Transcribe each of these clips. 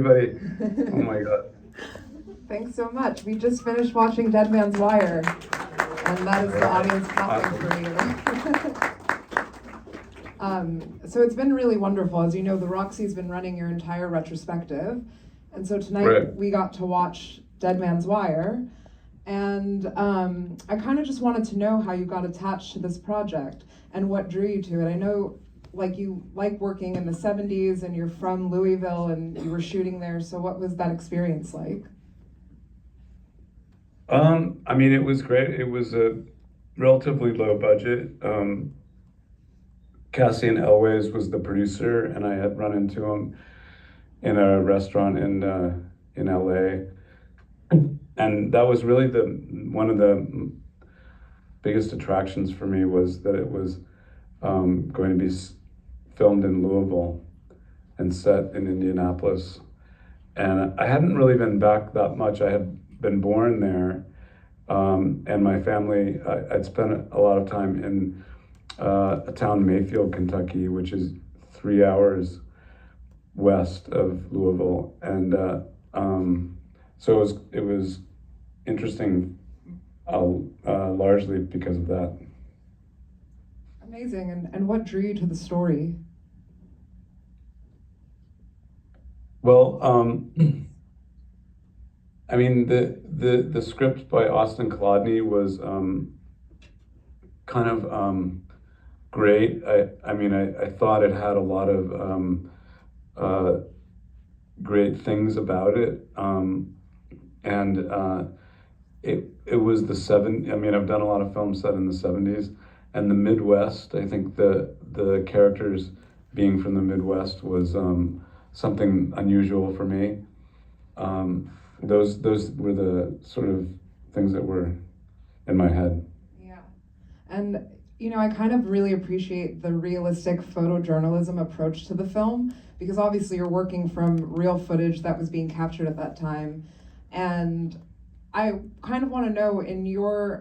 everybody. Oh my God. Thanks so much. We just finished watching Dead Man's Wire, and that is the audience clapping for you. So it's been really wonderful. As you know, the Roxy's been running your entire retrospective, and so tonight we got to watch Dead Man's Wire, and I kind of just wanted to know how you got attached to this project and what drew you to it. I know you like working in the 70s and you're from Louisville and you were shooting there, so what was that experience like? I mean, it was great. It was a relatively low budget. Cassian Elways was the producer, and I had run into him in a restaurant in LA. And that was really one of the biggest attractions for me, was that it was going to be filmed in Louisville and set in Indianapolis. And I hadn't really been back that much. I had been born there, and my family, I'd spent a lot of time in a town, Mayfield, Kentucky, which is 3 hours west of Louisville. And so it was interesting, largely because of that. Amazing. And what drew you to the story? Well, I mean, the script by Austin Kolodny was kind of great. I mean, I thought it had a lot of great things about it, and it was I mean, I've done a lot of films set in the 70s, and the Midwest. I think the characters being from the Midwest was something unusual for me. Those were the sort of things that were in my head. Yeah, and I kind of really appreciate the realistic photojournalism approach to the film, because obviously you're working from real footage that was being captured at that time. And I kind of want to know, in your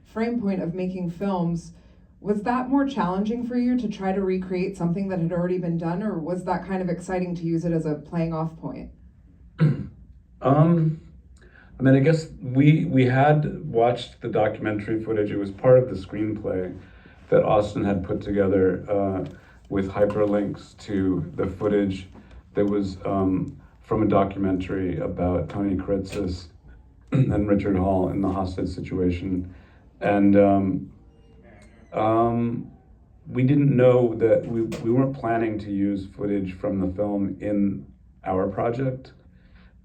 frame point of making films, was that more challenging for you to try to recreate something that had already been done, or was that kind of exciting to use it as a playing off point? I mean, I guess we had watched the documentary footage. It was part of the screenplay that Austin had put together with hyperlinks to the footage that was from a documentary about Tony Kritzis and Richard Hall in the hostage situation. And we didn't know that we weren't planning to use footage from the film in our project.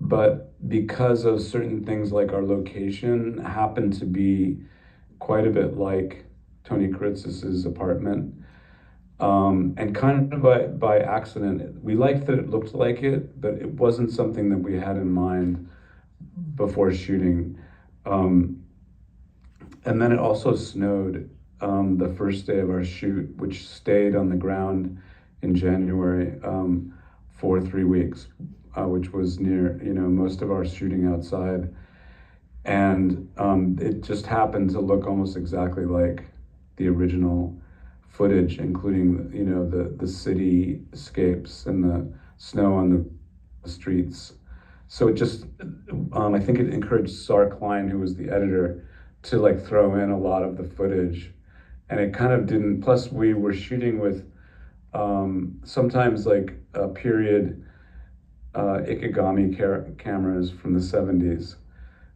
But because of certain things, like our location happened to be quite a bit like Tony Kritzis's apartment, and kind of by accident, we liked that it looked like it, but it wasn't something that we had in mind before shooting. And then it also snowed the first day of our shoot, which stayed on the ground in January for 3 weeks. Which was near, most of our shooting outside. And it just happened to look almost exactly like the original footage, including, the cityscapes and the snow on the streets. So it just, I think it encouraged Sarah Klein, who was the editor, to throw in a lot of the footage. And it kind of didn't, plus we were shooting with sometimes a period Ikegami cameras from the 70s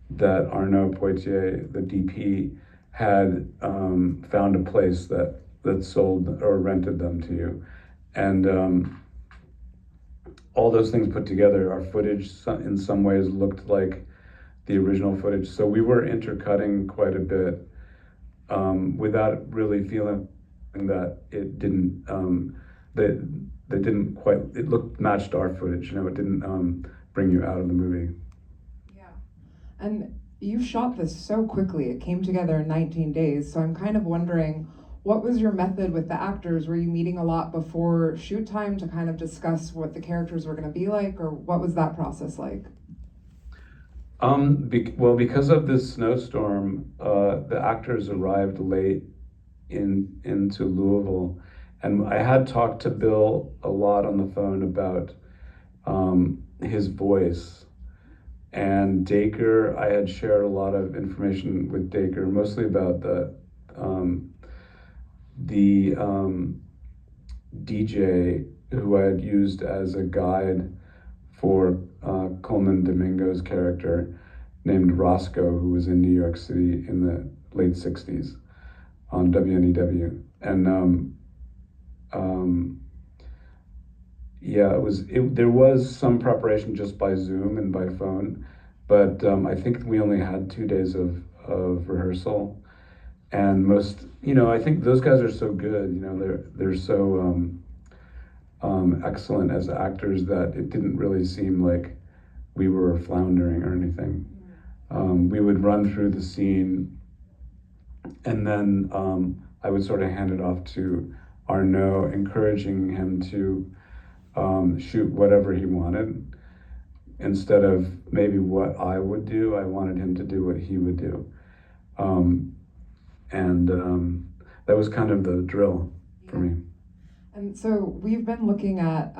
that Arnaud Poitier, the DP, had found a place that sold or rented them to you. And all those things put together, our footage in some ways looked like the original footage. So we were intercutting quite a bit without really feeling that it didn't, that didn't quite, it matched our footage, it didn't bring you out of the movie. Yeah, and you shot this so quickly. It came together in 19 days, so I'm kind of wondering, what was your method with the actors? Were you meeting a lot before shoot time to kind of discuss what the characters were going to be like, or what was that process like? Well, because of this snowstorm, the actors arrived late into Louisville. And I had talked to Bill a lot on the phone about his voice. And Dacre, I had shared a lot of information with Dacre, mostly about um, the DJ who I had used as a guide for Coleman Domingo's character, named Roscoe, who was in New York City in the late 60s on WNEW. And yeah, there was some preparation just by Zoom and by phone, but I think we only had 2 days of rehearsal. And I think those guys are so good. They're so excellent as actors that it didn't really seem like we were floundering or anything. We would run through the scene, and then I would sort of hand it off to Arnaud, encouraging him to shoot whatever he wanted. Instead of maybe what I would do, I wanted him to do what he would do. And that was kind of the drill for me. And so we've been looking at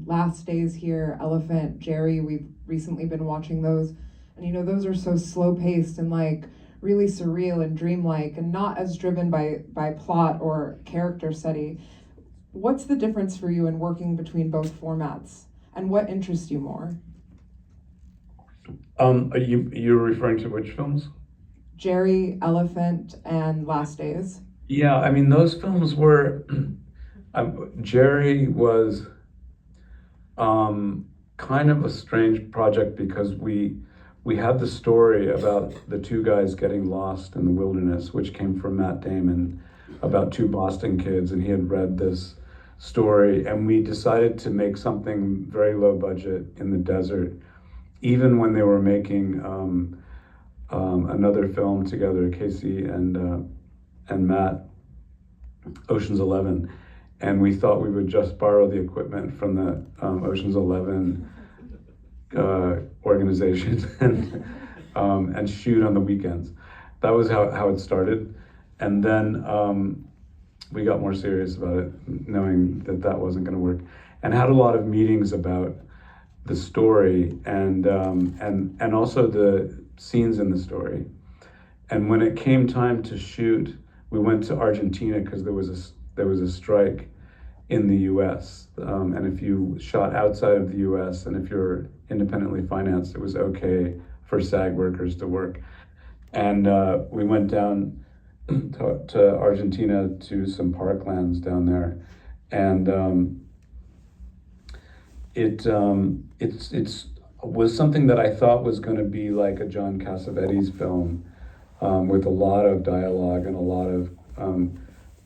Last Days here, Elephant, Jerry. We've recently been watching those. And those are so slow paced and like really surreal and dreamlike and not as driven by plot or character study. What's the difference for you in working between both formats? And what interests you more? You're referring to which films? Jerry, Elephant, and Last Days. Yeah, I mean, those films were. Jerry was kind of a strange project because we had the story about the two guys getting lost in the wilderness, which came from Matt Damon, about two Boston kids, and he had read this story, and we decided to make something very low budget in the desert, even when they were making another film together, Casey and Matt, Ocean's 11, and we thought we would just borrow the equipment from the Ocean's 11 organization and shoot on the weekends. That was how it started, and then we got more serious about it, knowing that wasn't going to work, and had a lot of meetings about the story and also the scenes in the story. And when it came time to shoot, we went to Argentina because there was a strike in the U.S. And if you shot outside of the U.S. and if you're independently financed, it was okay for SAG workers to work. And we went down to Argentina to some parklands down there, and it was something that I thought was going to be like a John Cassavetes film, with a lot of dialogue and a lot of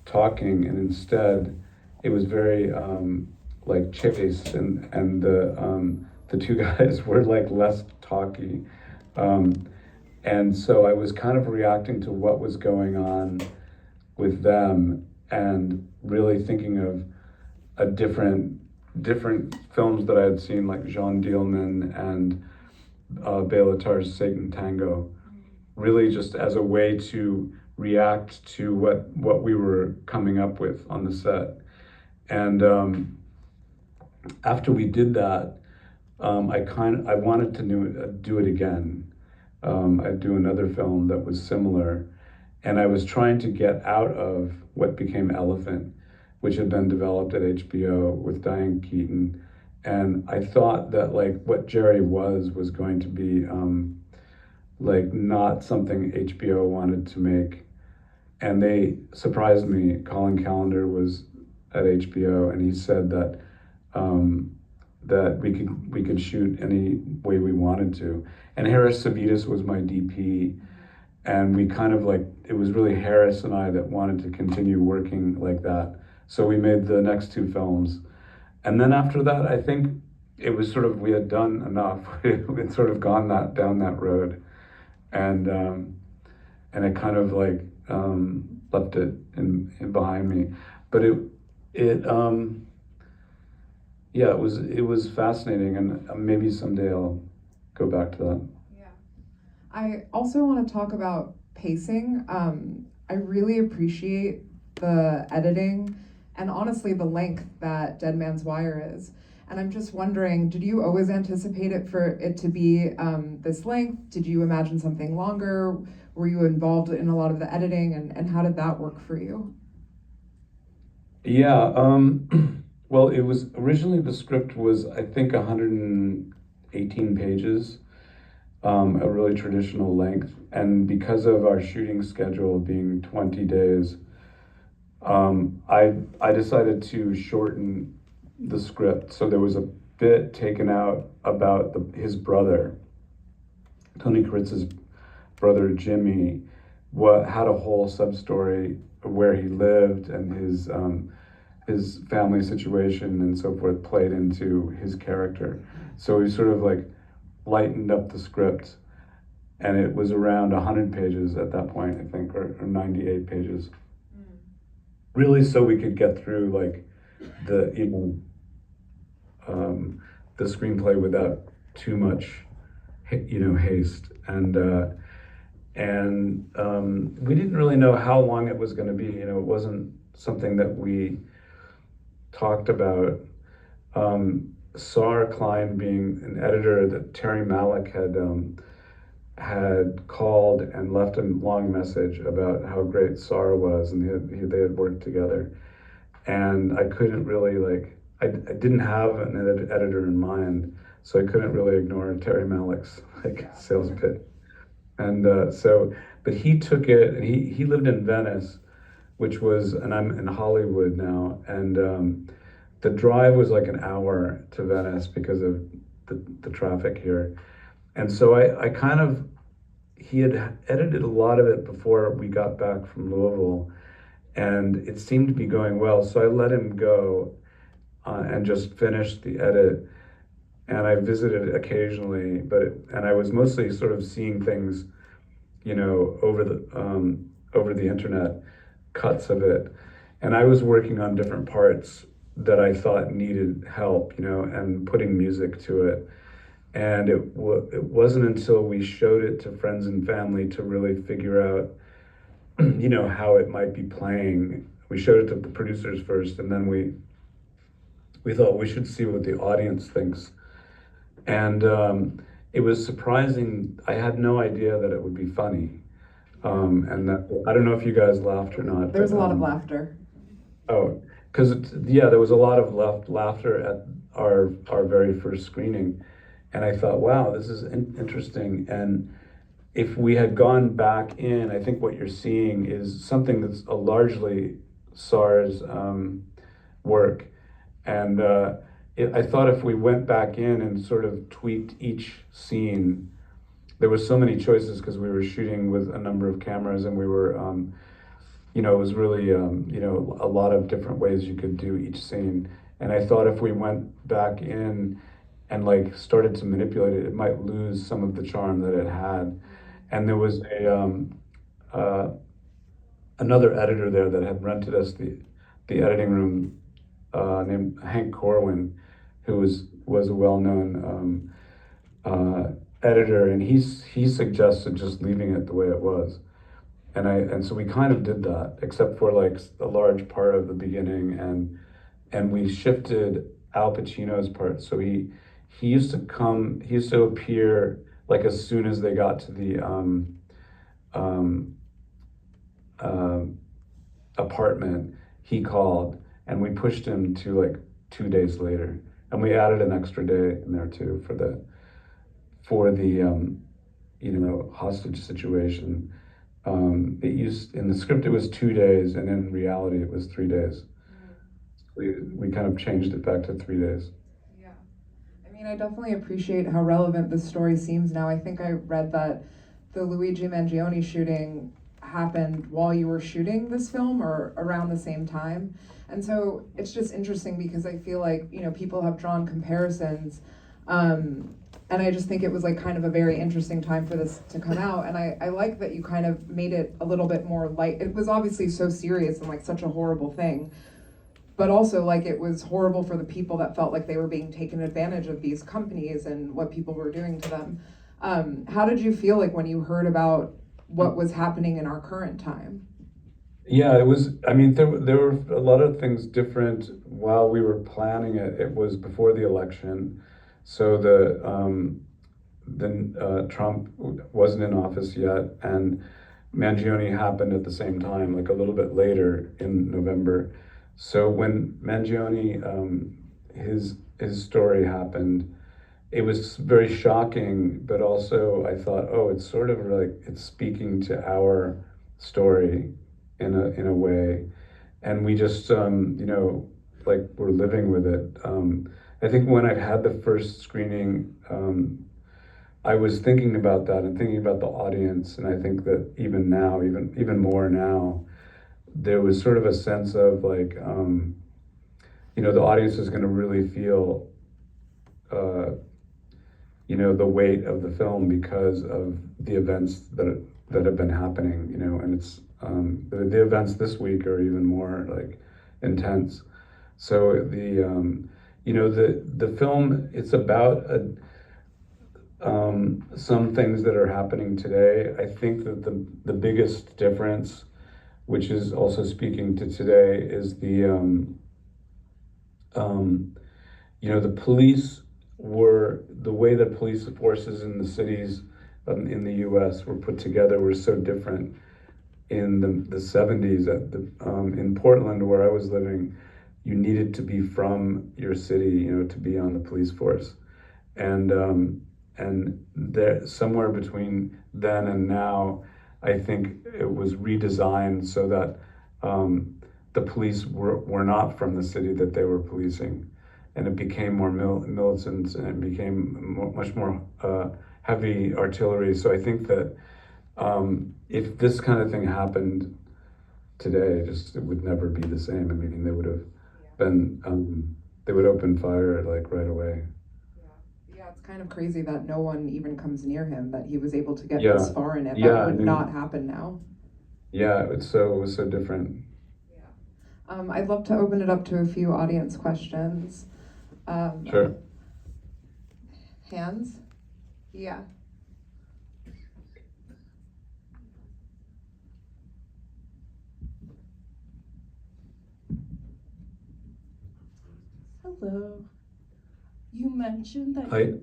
talking, and instead it was very like chase, and the two guys were like less talky, and so I was kind of reacting to what was going on with them and really thinking of a different films that I had seen, like Jean Dielman and Bela Tar's Satan Tango, really just as a way to react to what we were coming up with on the set. And after we did that, I wanted to do it again. I'd do another film that was similar, and I was trying to get out of what became Elephant, which had been developed at HBO with Diane Keaton. And I thought that like what Jerry was going to be like not something HBO wanted to make. And they surprised me. Colin Callender was at HBO, and he said that that we could shoot any way we wanted to. And Harris Savitas was my DP, and we kind of like, it was really Harris and I that wanted to continue working like that. So we made the next two films. And then after that, I think it was sort of, we had done enough. We'd sort of gone down that road. And it kind of like left it in behind me. But it was fascinating, and maybe someday I'll go back to that. Yeah. I also want to talk about pacing. I really appreciate the editing and honestly the length that Dead Man's Wire is. And I'm just wondering, did you always anticipate it for it to be this length? Did you imagine something longer? Were you involved in a lot of the editing, and how did that work for you? Yeah, well, it was originally the script was, I think, 118 pages, a really traditional length. And because of our shooting schedule being 20 days, I decided to shorten the script. So there was a bit taken out about his brother, Tony Kuritz's brother Jimmy, what had a whole sub story where he lived and his family situation and so forth played into his character. So we sort of like lightened up the script, and it was around 100 pages at that point, I think, or 98 pages. Really, so we could get through like the the screenplay without too much haste, and we didn't really know how long it was going to be. It wasn't something that we talked about. Sar Klein being an editor that Terry Malick had called and left a long message about how great Sar was, and they had worked together. And I couldn't really I didn't have an editor in mind, so I couldn't really ignore Terry Malick's sales pitch. And but he took it, and he lived in Venice, and I'm in Hollywood now, and the drive was like an hour to Venice because of the traffic here. And so I kind of, he had edited a lot of it before we got back from Louisville, and it seemed to be going well. So I let him go and just finished the edit. And I visited occasionally, and I was mostly sort of seeing things, over the internet, cuts of it. And I was working on different parts that I thought needed help, and putting music to it. And it wasn't until we showed it to friends and family to really figure out, how it might be playing. We showed it to the producers first, and then we thought we should see what the audience thinks. And it was surprising. I had no idea that it would be funny. And that, I don't know if you guys laughed or not. There was a lot of laughter. Oh, because there was a lot of laughter at our very first screening, and I thought, wow, this is interesting. And if we had gone back in, I think what you're seeing is something that's a largely SAR's work, and I thought if we went back in and sort of tweaked each scene, there were so many choices because we were shooting with a number of cameras, and we were. It was really, a lot of different ways you could do each scene. And I thought if we went back in and started to manipulate it, it might lose some of the charm that it had. And there was another editor there that had rented us the editing room, named Hank Corwin, who was a well-known editor, and he suggested just leaving it the way it was. And so we kind of did that, except for a large part of the beginning, and we shifted Al Pacino's part. So he used to appear as soon as they got to the apartment. He called, and we pushed him to 2 days later, and we added an extra day in there too for the hostage situation. In the script it was 2 days, and in reality it was 3 days. We kind of changed it back to 3 days. Yeah, I mean, I definitely appreciate how relevant this story seems now. I think I read that the Luigi Mangione shooting happened while you were shooting this film or around the same time. And so it's just interesting because I feel like, people have drawn comparisons. And I just think it was kind of a very interesting time for this to come out. And I like that you kind of made it a little bit more light. It was obviously so serious and such a horrible thing, but also it was horrible for the people that felt like they were being taken advantage of, these companies and what people were doing to them. How did you feel when you heard about what was happening in our current time? Yeah, it was, I mean, there were a lot of things different while we were planning it. It was before the election. So then Trump wasn't in office yet, and Mangione happened at the same time, like a little bit later in November. So when Mangione, his story happened, it was very shocking, but also I thought, oh, it's sort of like it's speaking to our story in a way, and we just like we're living with it. I think when I had the first screening, I was thinking about that and thinking about the audience, and I think that even now, even more now, there was sort of a sense of like, the audience is going to really feel, uh, the weight of the film because of the events that have been happening, and it's the events this week are even more like intense. So the film, it's about some things that are happening today. I think that the biggest difference, which is also speaking to today, is um, the police were the way that police forces in the cities in the U.S. were put together were so different in the 70s. In Portland, where I was living, you needed to be from your city, to be on the police force. And there, somewhere between then and now, I think it was redesigned so that the police were not from the city that they were policing, and it became more militant, and it became much more heavy artillery. So I think that if this kind of thing happened today, just it would never be the same. I mean, they would have been they would open fire like right away. Yeah, it's kind of crazy that no one even comes near him, that he was able to get this Yeah, far in it. That yeah. I would not mean, happen now. yeah. It was so different. Yeah. I'd love to open it up to a few audience questions. Sure. Hands? Yeah. Hello. You mentioned that I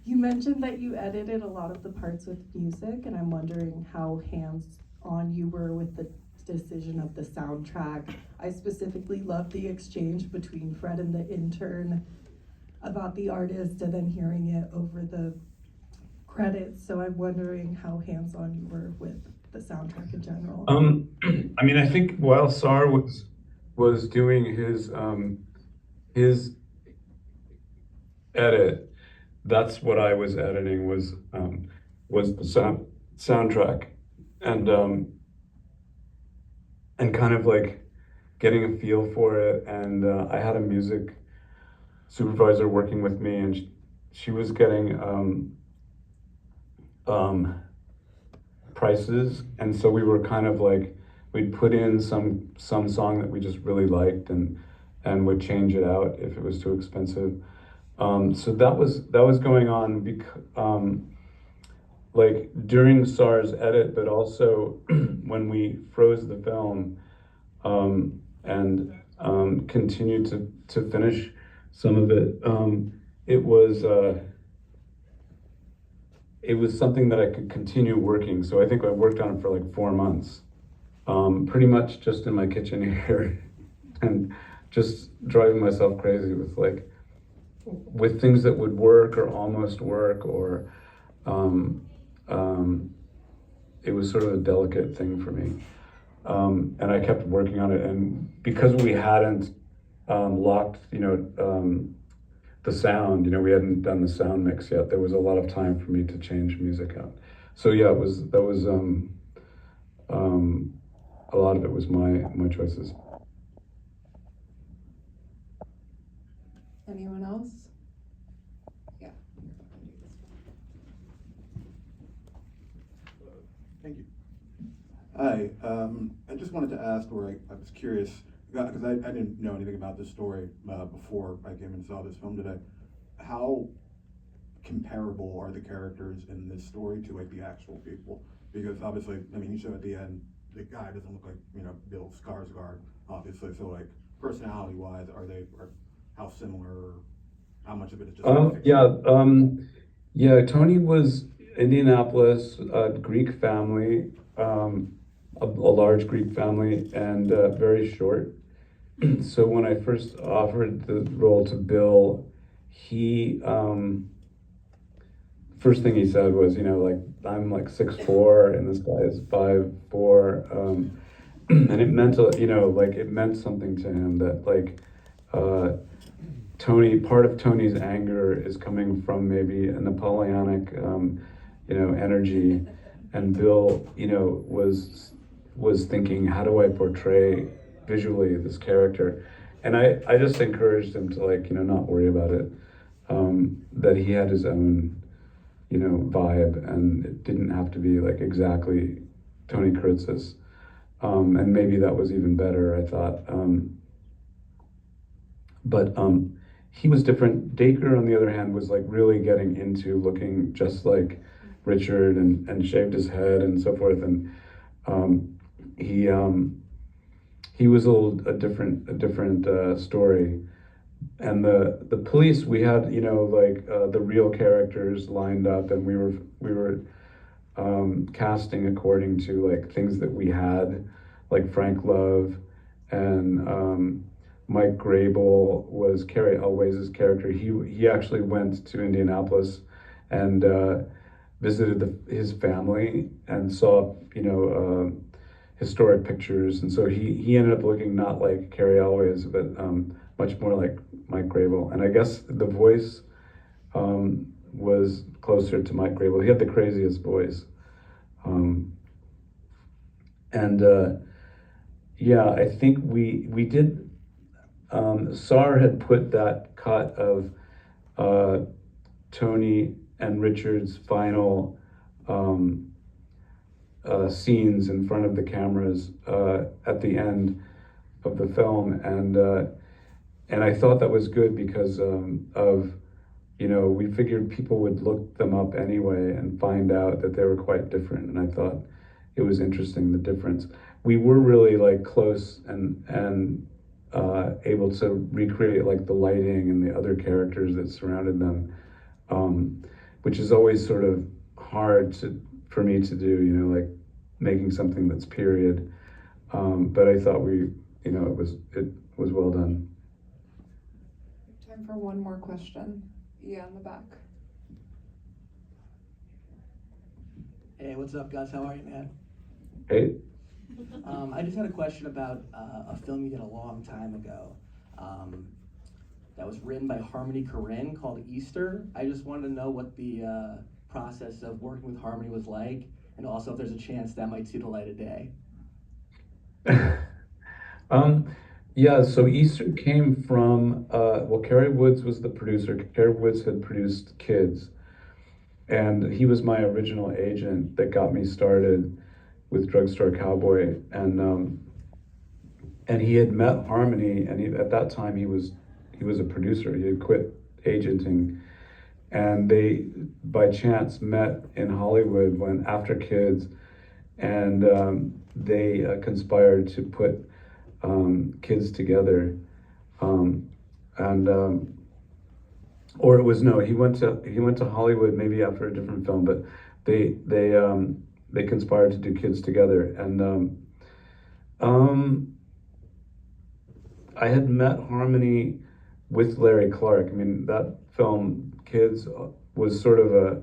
you mentioned that you edited a lot of the parts with music, and I'm wondering how hands-on you were with the decision of the soundtrack. I specifically love the exchange between Fred and the intern about the artist and then hearing it over the credits. So I'm wondering how hands-on you were with the soundtrack in general. I mean, I think while Sar was doing his edit, that's what I was editing was the soundtrack, and kind of like getting a feel for it. And I had a music supervisor working with me, and she was getting um, prices, and so we were kind of like we'd put in some song that we just really liked, and would change it out if it was too expensive. So that was going on like during SAR's edit, but also when we froze the film, and continued to finish some of it. It was something that I could continue working. So I think I worked on it for like 4 months, pretty much just in my kitchen here, and just driving myself crazy with things that would work or almost work, or um, um, it was sort of a delicate thing for me. And I kept working on it, and because we hadn't locked, the sound, we hadn't done the sound mix yet. There was a lot of time for me to change music out. So yeah, that was um, a lot of it was my choices. Anyone else? Yeah. Thank you. Hi, I just wanted to ask, or I was curious, because I didn't know anything about this story before I came and saw this film today. How comparable are the characters in this story to like the actual people? Because obviously, I mean, you show at the end, the guy doesn't look like, you know, Bill Skarsgård, obviously, so like, personality-wise, are how similar, or how much of it is just like fiction? Yeah, Tony was Indianapolis, Greek family, a large Greek family, and very short. So when I first offered the role to Bill, he first thing he said was, you know, like I'm like 6'4" and this guy is 5'4", and it meant, you know, like it meant something to him that like uh, part of Tony's anger is coming from maybe a Napoleonic, you know, energy, and Bill, you know, was thinking, how do I portray visually this character? And I just encouraged him to like, you know, not worry about it, that he had his own, you know, vibe, and it didn't have to be like exactly Tony Kurtz's. And maybe that was even better, I thought. But he was different. Dacre, on the other hand, was like really getting into looking just like Richard, and shaved his head and so forth. And um, he he was a different story. And the police, we had, you know, like the real characters lined up, and we were casting according to like things that we had, like Frank Love, and Mike Grable was Carrie Elway's character. He actually went to Indianapolis and visited his family and saw, you know, historic pictures, and so he ended up looking not like Carrie Elway's, but much more like Mike Grable. And I guess the voice was closer to Mike Grable. He had the craziest voice. Um, and yeah, I think we did. SAR had put that cut of uh, Tony and Richard's final scenes in front of the cameras at the end of the film, and I thought that was good because of, you know, we figured people would look them up anyway and find out that they were quite different, and I thought it was interesting, the difference. We were really like close and able to recreate like the lighting and the other characters that surrounded them, which is always sort of hard for me to do, you know, like making something that's period. But I thought you know, it was well done. Time for one more question. Yeah, in the back. Hey, what's up, Gus? How are you, man? Hey, I just had a question about a film you did a long time ago that was written by Harmony Korine called Easter. I just wanted to know what the process of working with Harmony was like, and also if there's a chance that might see the light of day. um, yeah. So Easter came from well, Kerry Woods was the producer. Kerry Woods had produced Kids, and he was my original agent that got me started with Drugstore Cowboy, and he had met Harmony, and at that time he was a producer. He had quit agenting, and they by chance met in Hollywood when after Kids, and they conspired to put Kids together, um, and or it was no, he went to Hollywood maybe after a different film, but they conspired to do Kids together, and um, I had met Harmony with Larry Clark. I mean, that film Kids was sort of a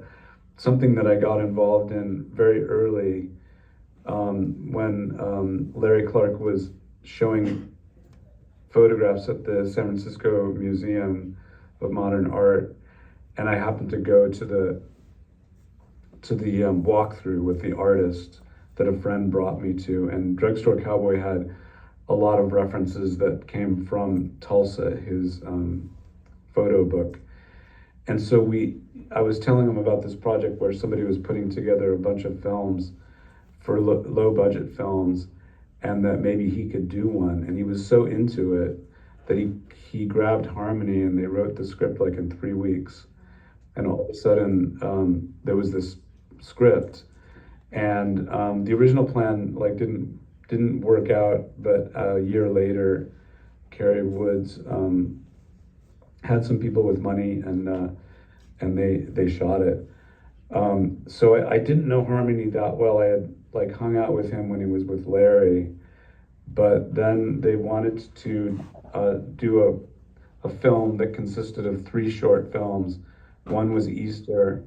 something that I got involved in very early, when Larry Clark was showing photographs at the San Francisco Museum of Modern Art, and I happened to go to the walkthrough with the artist that a friend brought me to, and Drugstore Cowboy had a lot of references that came from Tulsa, his photo book. And so I was telling him about this project where somebody was putting together a bunch of films for low budget films, and that maybe he could do one. And he was so into it that he grabbed Harmony, and they wrote the script like in 3 weeks. And all of a sudden, there was this script, And the original plan like didn't work out, but a year later, Carrie Woods had some people with money, and they shot it. So I didn't know Harmony that well. I had like hung out with him when he was with Larry, but then they wanted to do a film that consisted of 3 short films. One was Easter,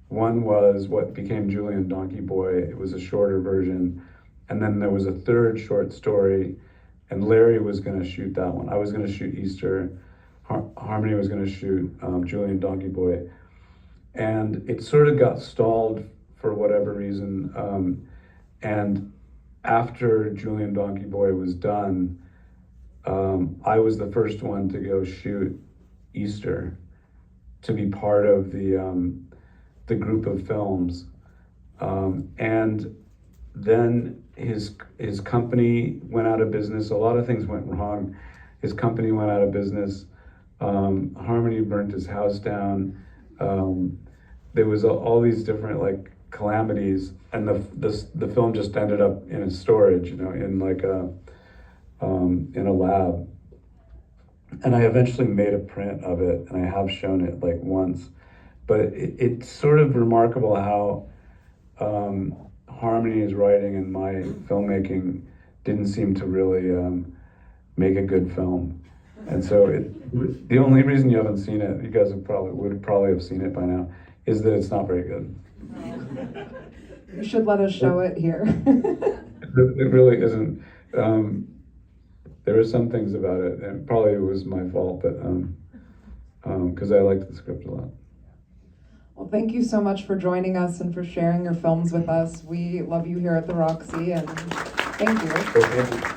one was what became Julian Donkey Boy. It was a shorter version, and then there was a 3rd short story, and Larry was going to shoot that one. I was going to shoot Easter. Harmony was going to shoot Julian Donkey Boy. And it sort of got stalled for whatever reason. And after Julian Donkey Boy was done, I was the first one to go shoot Easter, to be part of the group of films. And then his company went out of business. A lot of things went wrong. His company went out of business. Harmony burnt his house down. There was all these different like calamities, and the film just ended up in a storage, in like in a lab. And I eventually made a print of it, and I have shown it like once. But it's sort of remarkable how Harmony's writing and my filmmaking didn't seem to really make a good film. And so the only reason you haven't seen it, you guys would probably have seen it by now, is that it's not very good. You should let us show it here. It really isn't. There were some things about it, and probably it was my fault, but because I liked the script a lot. Well, thank you so much for joining us and for sharing your films with us. We love you here at the Roxy, and thank you. So, thank you.